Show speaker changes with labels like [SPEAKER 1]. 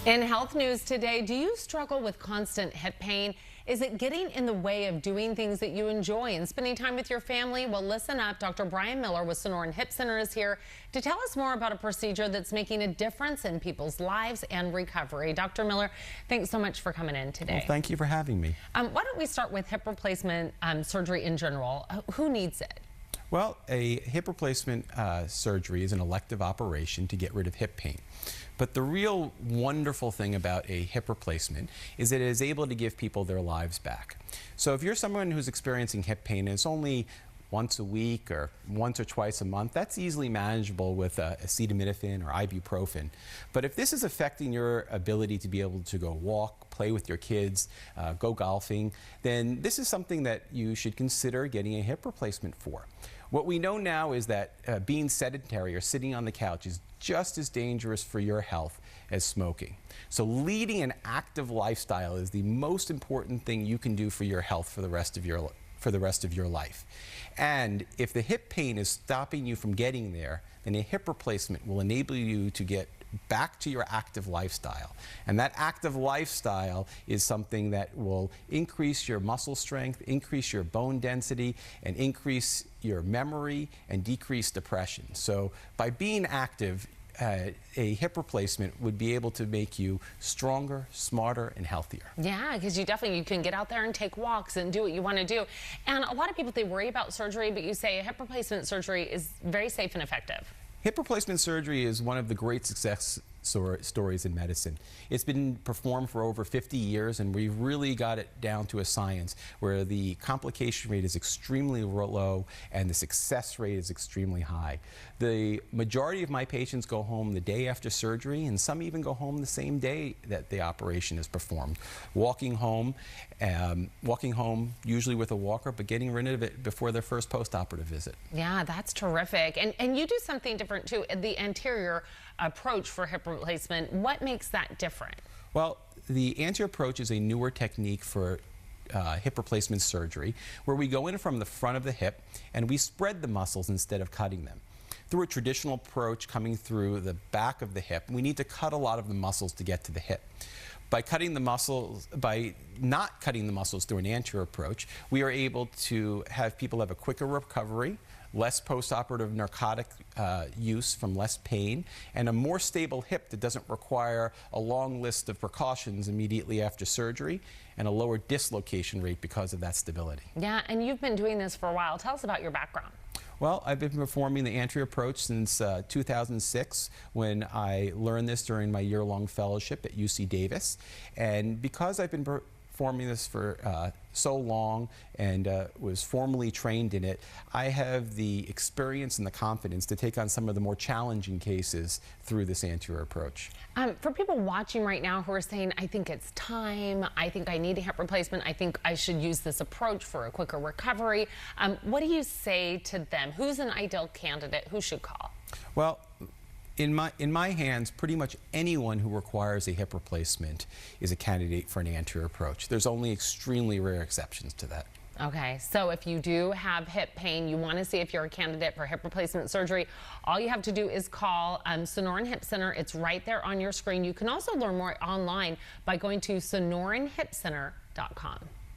[SPEAKER 1] In health news today, do you struggle with constant hip pain? Is it getting in the way of doing things that you enjoy and spending time with your family? Well, listen up. Dr. Brian Miller with Sonoran Hip Center is here to tell us more about a procedure that's making a difference in people's lives and recovery. Dr. Miller, thanks so much for coming in today.
[SPEAKER 2] Well, thank you for having me.
[SPEAKER 1] Why don't we start with hip replacement surgery in general? Who needs it?
[SPEAKER 2] Well, a hip replacement surgery is an elective operation to get rid of hip pain. But the real wonderful thing about a hip replacement is that it is able to give people their lives back. So if you're someone who's experiencing hip pain and it's only once a week or once or twice a month, that's easily manageable with acetaminophen or ibuprofen. But if this is affecting your ability to be able to go walk, play with your kids, go golfing, then this is something that you should consider getting a hip replacement for. What we know now is that being sedentary or sitting on the couch is just as dangerous for your health as smoking. So leading an active lifestyle is the most important thing you can do for your health for the rest of your life. And if the hip pain is stopping you from getting there, then a hip replacement will enable you to get back to your active lifestyle. And that active lifestyle is something that will increase your muscle strength, increase your bone density, and increase your memory and decrease depression. So by being active, a hip replacement would be able to make you stronger, smarter, and healthier.
[SPEAKER 1] Yeah, because you can get out there and take walks and do what you want to do. And a lot of people, they worry about surgery, but you say a hip replacement surgery is very safe and effective.
[SPEAKER 2] Hip replacement surgery is one of the great success stories in medicine. It's been performed for over 50 years, and we've really got it down to a science where the complication rate is extremely low and the success rate is extremely high. The majority of my patients go home the day after surgery, and some even go home the same day that the operation is performed. Walking home usually with a walker, but getting rid of it before their first post-operative visit.
[SPEAKER 1] Yeah, that's terrific. And you do something different too, the anterior approach for hip replacement. What makes that different?
[SPEAKER 2] Well, the anterior approach is a newer technique for hip replacement surgery, where we go in from the front of the hip and we spread the muscles instead of cutting them. Through a traditional approach coming through the back of the hip, we need to cut a lot of the muscles to get to the hip. By not cutting the muscles through an anterior approach, we are able to have people have a quicker recovery, less post-operative narcotic use from less pain, and a more stable hip that doesn't require a long list of precautions immediately after surgery, and a lower dislocation rate because of that stability.
[SPEAKER 1] Yeah, and you've been doing this for a while. Tell us about your background.
[SPEAKER 2] Well, I've been performing the anterior approach since 2006, when I learned this during my year-long fellowship at UC Davis. And because I've been performing this for so long and was formally trained in it, I have the experience and the confidence to take on some of the more challenging cases through this anterior approach.
[SPEAKER 1] For people watching right now who are saying, I think it's time, I think I need a hip replacement, I think I should use this approach for a quicker recovery, what do you say to them? Who's an ideal candidate? Who should call?
[SPEAKER 2] Well, in my hands, pretty much anyone who requires a hip replacement is a candidate for an anterior approach. There's only extremely rare exceptions to that.
[SPEAKER 1] Okay, so if you do have hip pain, you want to see if you're a candidate for hip replacement surgery, all you have to do is call Sonoran Hip Center. It's right there on your screen. You can also learn more online by going to sonoranhipcenter.com.